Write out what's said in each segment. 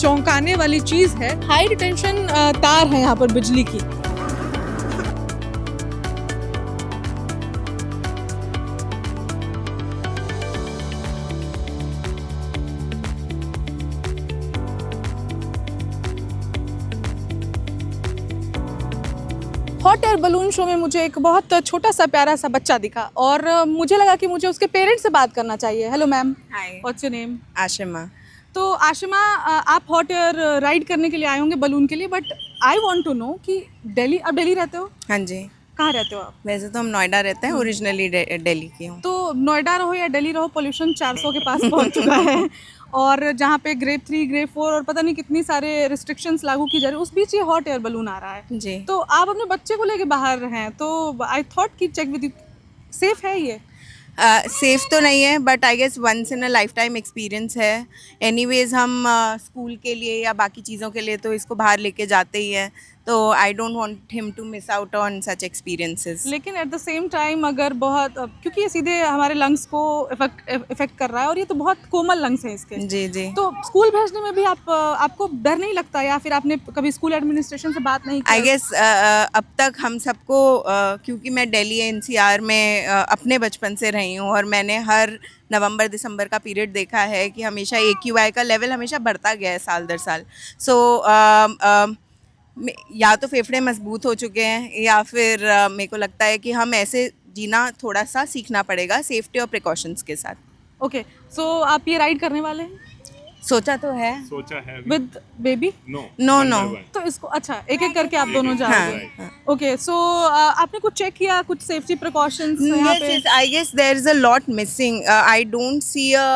चौंकाने वाली चीज़ है, हाई टेंशन तार है यहाँ पर बिजली की। हॉट एयर बलून शो में मुझे एक बहुत छोटा सा प्यारा सा बच्चा दिखा और मुझे लगा कि मुझे उसके पेरेंट्स से बात करना चाहिए। Hello ma'am, hi, what's your name? Ashima. तो आशिमा, आप हॉट एयर राइड करने के लिए आए होंगे बलून के लिए, but I want to know कि दिल्ली, आप दिल्ली रहते हो? हाँ जी, कहाँ रहते हो आप? वैसे तो हम नोएडा रहते हैं, ओरिजिनली दिल्ली की हूँ। तो नोएडा रहो या दिल्ली रहो, पोल्यूशन 400 के पास पहुंच चुका है और जहाँ पे ग्रेड 3, ग्रेड 4 और पता नहीं कितनी सारे रिस्ट्रिक्शंस लागू की जा रही है, उस बीच ये हॉट एयर बलून आ रहा है। जी। तो आप अपने बच्चे को लेके बाहर हैं, तो आई थॉट कि चेक विद यू, सेफ है ये? सेफ तो नहीं है, but I guess once in a lifetime experience है। एनीवेज हम स्कूल के लिए या बाकी चीज़ों के लिए तो इसको बाहर लेके जाते ही हैं, तो I don't want him to miss out on such experiences. लेकिन एट द सेम टाइम अगर बहुत, क्योंकि ये सीधे हमारे लंग्स को इफेक्ट कर रहा है और ये तो बहुत कोमल लंग्स हैं इसके, जी जी। तो स्कूल भेजने में भी आपको डर नहीं लगता, या फिर आपने कभी स्कूल एडमिनिस्ट्रेशन से बात नहीं की? आई गेस अब तक हम सबको क्योंकि मैं दिल्ली एनसीआर में अपने बचपन से रही हूँ और मैंने हर नवंबर दिसंबर का पीरियड देखा है कि हमेशा AQI का लेवल हमेशा बढ़ता गया है साल दर साल। सो या तो फेफड़े मजबूत हो चुके हैं या फिर मेरे को लगता है कि हम ऐसे जीना थोड़ा सा सीखना पड़ेगा सेफ्टी और प्रिकॉशंस के साथ। ओके, सो आप ये राइड करने वाले हैं? सोचा तो है। सोचा है अभी। With baby? No no no. तो इसको अच्छा एक एक करके आप दोनों जा रहे हैं। हाँ। ओके, सो आपने कुछ चेक किया, कुछ सेफ्टी प्रिकॉशंस यहाँ पे? Yes, I guess there is a lot missing. I don't see a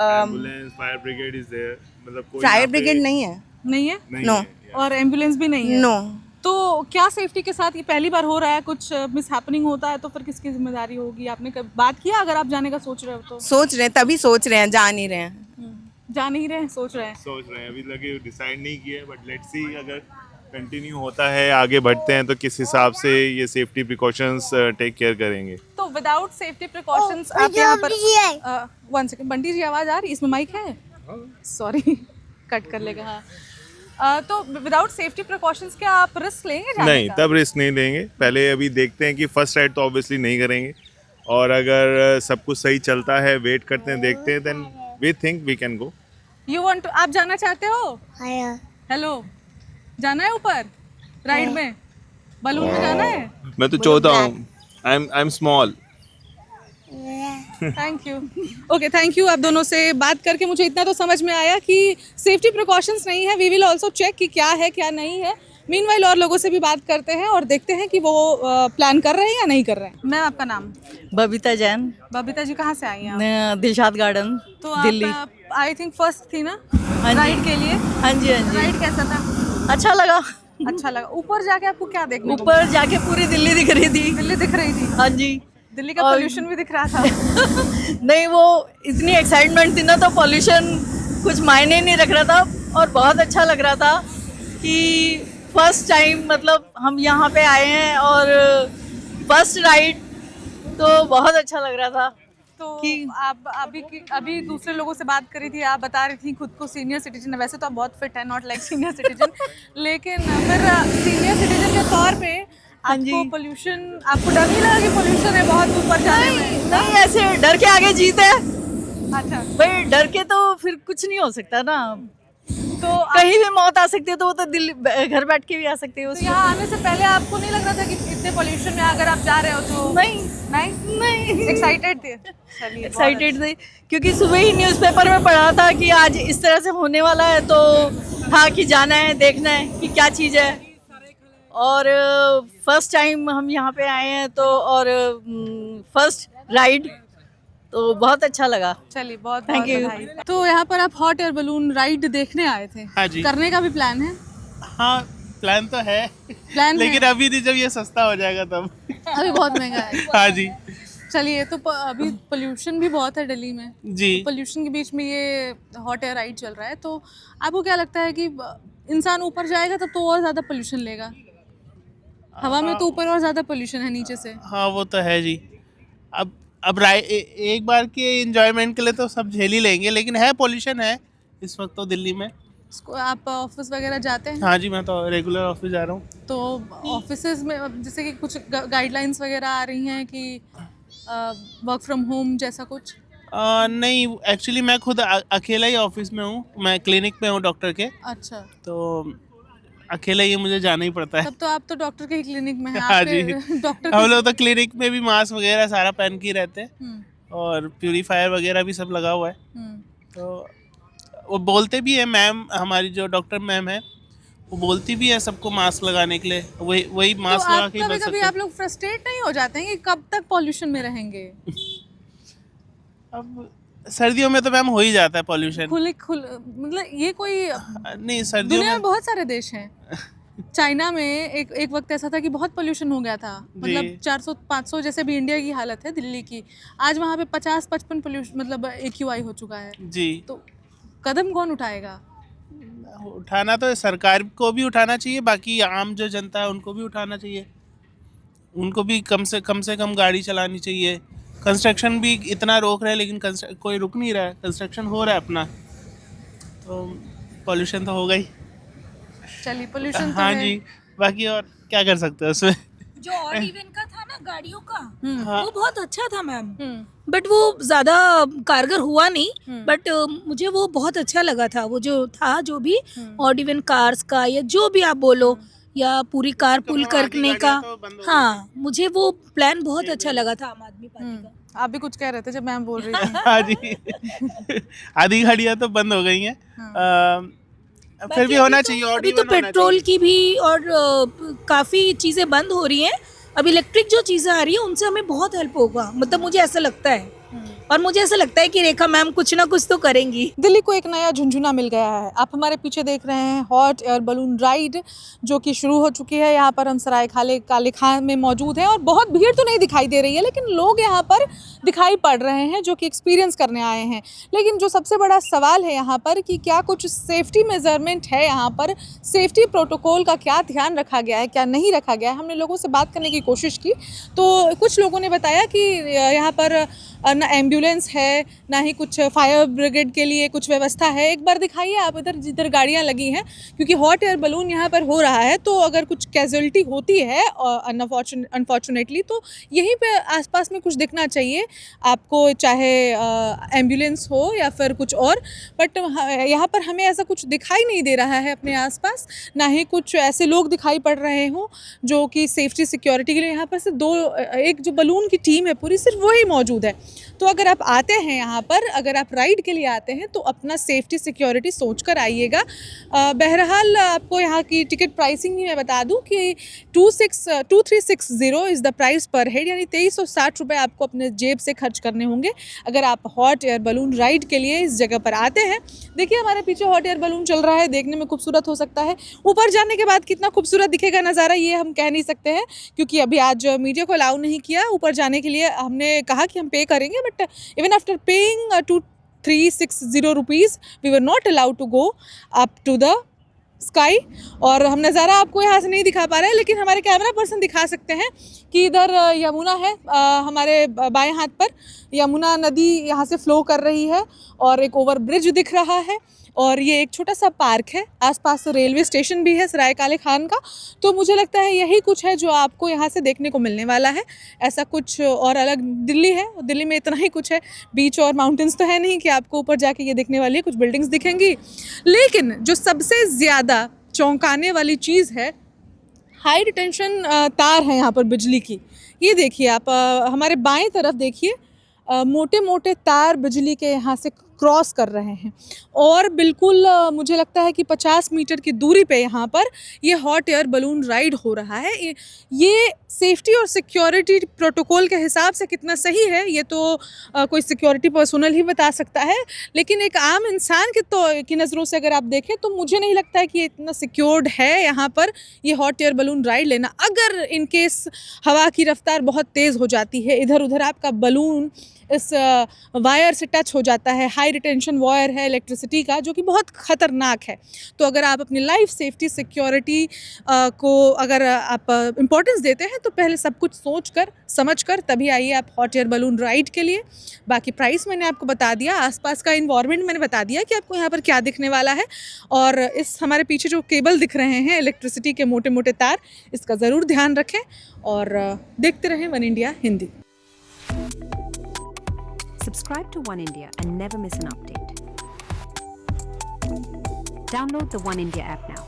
ambulance fire brigade is there, मतलब कोई फायर यहाँ पे ब्रिगेड नहीं है। नहीं है? नहीं No. है, yeah. और एम्बुलेंस भी नहीं है? नो। तो क्या सेफ्टी के साथ ये पहली बार हो रहा है, कुछ मिस हैपनिंग होता है तो फिर किसकी जिम्मेदारी होगी? आपने कभी बात किया अगर आप जाने का सोच रहे हो तो? सोच रहे हैं, तभी सोच रहे हैं, जा नहीं रहे हैं। जा नहीं रहे हैं, सोच रहे हैं। सोच रहे हैं, अभी लगे डिसाइड नहीं किया है, बट लेट्स सी अगर कंटिन्यू होता है, आगे बढ़ते हैं तो किस हिसाब से ये सेफ्टी प्रिकॉशंस टेक केयर करेंगे। तो विदाउट सेफ्टी प्रिकॉशंस आप यहाँ पर, वन सेकंड, बंटी जी आवाज आ रही, इसमें माइक है? सॉरी कट कर लेगा। हाँ, तो विदाउट सेफ्टी प्रिकॉशंस क्या आप रिस्क लेंगे जाने नहीं, का? तब रिस्क नहीं लेंगे। पहले अभी देखते हैं कि फर्स्ट राइड तो ऑब्वियसली नहीं करेंगे, और अगर सब कुछ सही चलता है, वेट करते हैं, देखते हैं, then we think we can go. You want to, आप जाना चाहते हो? हेलो, जाना है ऊपर राइड में, बलून में जाना है? मैं तो चाहता हूँ, I am small. Thank you. Okay, thank you. आप दोनों से बात करके मुझे इतना तो समझ में आया कि सेफ्टी प्रिकॉशंस नहीं है। वी विल ऑल्सो चेक कि क्या है क्या नहीं है। मीनवाइल और लोगों से भी बात करते हैं और देखते हैं कि वो प्लान कर रहे हैं या नहीं कर रहे हैं। मैम, आपका नाम? बबीता जैन, बबीता जी, कहाँ से आई हैं आप? दिलशाद गार्डन, तो दिल्ली। आप आई थिंक फर्स्ट थी ना हाँ जी। राइड के लिए? हाँ जी, हाँ जी। राइड कैसा था? अच्छा लगा। अच्छा लगा। ऊपर जाके आपको क्या देखने को ऊपर जाके पूरी दिल्ली दिख रही थी। मिला? दिल्ली दिख रही थी? हाँ जी। दिल्ली का और- पोल्यूशन भी दिख रहा था? नहीं, वो इतनी एक्साइटमेंट थी ना, तो पॉल्यूशन कुछ मायने नहीं रख रहा था और बहुत अच्छा लग रहा था कि फर्स्ट टाइम मतलब हम यहाँ पे आए हैं और फर्स्ट राइड, तो बहुत अच्छा लग रहा था। तो कि- आप अभी दूसरे लोगों से बात करी थी, आप बता रही थी खुद को सीनियर सिटीजन है। वैसे तो आप बहुत फिट है, नॉट लाइक सीनियर सिटीजन, लेकिन फिर सीनियर सिटीजन के तौर पे हाँ जी। आपको पोल्यूशन, आपको डर नहीं लगा कि पोल्यूशन है बहुत ऊपर जाने में? नहीं, ऐसे डर के आगे जीत है अच्छा, भाई, डर के तो फिर कुछ नहीं हो सकता ना। तो कहीं भी मौत आ सकती है, तो वो तो दिल्ली घर बैठ के भी आ सकती है तो उसमें। यहाँ आने से पहले आपको नहीं लग रहा था कि इतने पोल्यूशन में अगर आप जा रहे हो तो? नहीं नहीं नहीं, एक्साइटेड थे? चलिए, बहुत एक्साइटेड थे क्योंकि सुबह ही न्यूज़पेपर में पढ़ा था कि आज इस तरह से होने वाला है, तो था कि जाना है, देखना है कि क्या चीज़ है। और फर्स्ट टाइम हम यहाँ पे आए हैं, तो और फर्स्ट राइड, तो बहुत अच्छा लगा। चलिए, बहुत Thank बहुत you. बधाई। तो यहाँ पर आप हॉट एयर बलून राइड देखने आए थे? हाँ जी। करने का भी प्लान है? हाँ, प्लान तो है, प्लान लेकिन है? अभी नहीं, जब ये सस्ता हो जाएगा तब। अभी बहुत महंगा है। हाँ जी। चलिए, तो अभी पोल्यूशन भी बहुत है दिल्ली में, जी। पोल्यूशन के बीच में ये हॉट एयर राइड चल रहा है, तो आपको क्या लगता है कि इंसान ऊपर जाएगा तब तो और ज़्यादा पोल्यूशन लेगा? हवा में तो ऊपर और ज़्यादा पोल्यूशन है नीचे से। हाँ, वो तो है जी। अब एक बार के एंजॉयमेंट के लिए तो सब झेल ही लेंगे, लेकिन है, पोल्यूशन है इस वक्त तो दिल्ली में। आप ऑफिस वगैरह जाते हैं? हाँ जी, मैं तो रेगुलर ऑफिस जा रहा हूँ। तो ऑफिसेज में अब जैसे कि कुछ गाइडलाइंस वगैरह आ रही हैं कि वर्क फ्रॉम होम जैसा कुछ? नहीं, एक्चुअली मैं खुद अकेला ही ऑफिस में हूँ, मैं क्लिनिक में हूँ डॉक्टर के, अच्छा, तो अकेला ही मुझे जाना ही पड़ता है। तब तो आप तो डॉक्टर के ही क्लिनिक में हैं। हाँ जी, आपके डॉक्टर हम लोग तो क्लिनिक में भी मास्क वगैरह सारा पहन के ही रहते हैं, हम्म, और प्यूरीफायर वगैरह भी सब लगा हुआ है। हम्म। तो वो बोलते भी है, मैम हमारी जो डॉक्टर मैम है वो बोलती भी है सबको मास्क लगाने के लिए, वही तो मास्क लगा आप के ही कभी बच कभी सकते आप हैं। लोग फ्रस्ट्रेट नहीं हो जाते हैं कि कब तक पॉल्यूशन में रहेंगे? अब सर्दियों में तो मैम हो ही जाता है पॉल्यूशन। मतलब ये कोई नहीं, सर्दियों दुनिया में में बहुत सारे देश हैं। चाइना में एक वक्त ऐसा था कि बहुत पोल्यूशन हो गया था, मतलब जी। 400-500 जैसे भी इंडिया की हालत है दिल्ली की, आज वहाँ पे 50-55 पोल्यूशन मतलब AQI हो चुका है। जी, तो कदम कौन उठाएगा? उठाना तो सरकार को भी उठाना चाहिए, बाकी आम जो जनता है उनको भी उठाना चाहिए। उनको भी कम से कम गाड़ी चलानी चाहिए। कंस्ट्रक्शन भी इतना रोक रहा है, लेकिन कोई रुक नहीं रहा है, कंस्ट्रक्शन हो रहा है अपना, तो पॉल्यूशन तो होगा ही। चलिए, पोल्यूशन तो हाँ है। जी, बाकी और क्या कर सकते हैं उसमें। जो ऑड इवन का था ना गाड़ियों का, हाँ, वो बहुत अच्छा था मैम, हम्म, बट वो ज्यादा कारगर हुआ नहीं, हम्म। बट मुझे वो बहुत अच्छा लगा था। वो जो था, जो भी हम्म। ऑड इवन कार्स का या जो भी आप बोलो, या पूरी कार पुल तो आधी करने का, गाड़ियाँ तो बंद हो गई हाँ मुझे वो प्लान बहुत अच्छा लगा था आम आदमी पार्टी का। आप भी कुछ कह रहे थे जब मैम बोल रही थी। हाँ जी, आधी गाड़ियाँ तो बंद हो गई हैं। फिर भी बाकी होना अभी चाहिए, तो, ऑड अभी तो इवन होना पेट्रोल चाहिए। की भी और काफी चीजें बंद हो रही हैं। अब इलेक्ट्रिक जो चीजें आ रही है उनसे हमें बहुत हेल्प होगा, मतलब मुझे ऐसा लगता है, और मुझे ऐसा लगता है कि रेखा मैम कुछ ना कुछ तो करेंगी। दिल्ली को एक नया झुंझुना मिल गया है। आप हमारे पीछे देख रहे हैं हॉट एयर बलून राइड, जो कि शुरू हो चुकी है। यहाँ पर हम सराय काले खान में मौजूद हैं और बहुत भीड़ तो नहीं दिखाई दे रही है, लेकिन लोग यहाँ पर दिखाई पड़ रहे हैं जो कि एक्सपीरियंस करने आए हैं। लेकिन जो सबसे बड़ा सवाल है यहाँ पर कि क्या कुछ सेफ्टी मेजरमेंट है, यहाँ पर सेफ्टी प्रोटोकॉल का क्या ध्यान रखा गया है, क्या नहीं रखा गया है। हमने लोगों से बात करने की कोशिश की तो कुछ लोगों ने बताया कि यहाँ पर ना एम्बुलेंस है, ना ही कुछ फायर ब्रिगेड के लिए कुछ व्यवस्था है। एक बार दिखाइए आप इधर जिधर गाड़ियाँ लगी हैं, क्योंकि हॉट एयर बलून यहाँ पर हो रहा है, तो अगर कुछ कैजुअलिटी होती है अनफॉर्चुनेटली, तो यहीं पे आसपास में कुछ दिखना चाहिए आपको, चाहे एम्बुलेंस हो या फिर कुछ और। बट यहाँ पर हमें ऐसा कुछ दिखाई नहीं दे रहा है अपने आसपास, ना ही कुछ ऐसे लोग दिखाई पड़ रहे हों जो कि सेफ्टी सिक्योरिटी के लिए यहाँ पर से एक जो बलून की टीम है पूरी, सिर्फ वही मौजूद है। तो अगर आप आते हैं यहाँ पर, अगर आप राइड के लिए आते हैं, तो अपना सेफ्टी सिक्योरिटी सोच कर आइएगा। बहरहाल आपको यहाँ की टिकट प्राइसिंग भी मैं बता दूँ कि 2360 इज़ द प्राइस पर हेड, यानी 2360 रुपये आपको अपने जेब से खर्च करने होंगे अगर आप हॉट एयर बलून राइड के लिए इस जगह पर आते हैं। देखिए हमारे पीछे हॉट एयर बलून चल रहा है, देखने में खूबसूरत हो सकता है। ऊपर जाने के बाद कितना खूबसूरत दिखेगा नज़ारा, ये हम कह नहीं सकते हैं, क्योंकि अभी आज मीडिया को अलाउ नहीं किया ऊपर जाने के लिए। हमने कहा कि हम पे करेंगे, but even after paying 2360 rupees, we were not allowed to go up to the sky. और हम नज़ारा आपको यहाँ से नहीं दिखा पा रहे हैं, लेकिन हमारे कैमरा पर्सन दिखा सकते हैं कि इधर यमुना है, हमारे बाएं हाथ पर यमुना नदी यहाँ से फ़्लो कर रही है, और एक ओवर ब्रिज दिख रहा है, और ये एक छोटा सा पार्क है। आसपास रेलवे स्टेशन भी है सराय काले खान का। तो मुझे लगता है यही कुछ है जो आपको यहाँ से देखने को मिलने वाला है। ऐसा कुछ और अलग दिल्ली है, दिल्ली में इतना ही कुछ है। बीच और माउंटेन्स तो है नहीं कि आपको ऊपर जाके ये देखने वाली है, कुछ बिल्डिंग्स दिखेंगी। लेकिन जो सबसे ज़्यादा चौंकाने वाली चीज़ है, हाई टेंशन तार है यहाँ पर बिजली की। ये देखिए आप, हमारे बाएं तरफ देखिए, मोटे मोटे तार बिजली के यहाँ से क्रॉस कर रहे हैं, और बिल्कुल मुझे लगता है कि 50 मीटर की दूरी पे यहाँ पर ये हॉट एयर बलून राइड हो रहा है। ये सेफ्टी और सिक्योरिटी प्रोटोकॉल के हिसाब से कितना सही है ये तो कोई सिक्योरिटी पर्सनल ही बता सकता है, लेकिन एक आम इंसान की नज़रों से अगर आप देखें तो मुझे नहीं लगता है कि ये इतना सिक्योर्ड है यहाँ पर ये हॉट एयर बलून राइड लेना। अगर इन केस हवा की रफ्तार बहुत तेज़ हो जाती है, इधर उधर आपका बलून इस वायर से टच हो जाता है। हाई रिटेंशन वायर है इलेक्ट्रिसिटी का, जो कि बहुत ख़तरनाक है। तो अगर आप अपनी लाइफ सेफ्टी सिक्योरिटी को अगर आप इम्पोर्टेंस देते हैं तो पहले सब कुछ सोच कर समझ कर तभी आइए आप हॉट एयर बलून राइड के लिए। बाकी प्राइस मैंने आपको बता दिया, आसपास का इन्वायरमेंट मैंने बता दिया कि आपको यहाँ पर क्या दिखने वाला है। और इस हमारे पीछे जो केबल दिख रहे हैं इलेक्ट्रिसिटी के मोटे मोटे तार, इसका ज़रूर ध्यान रखें और देखते रहें one India Hindi. Subscribe to One India and never miss an update. Download the One India app now.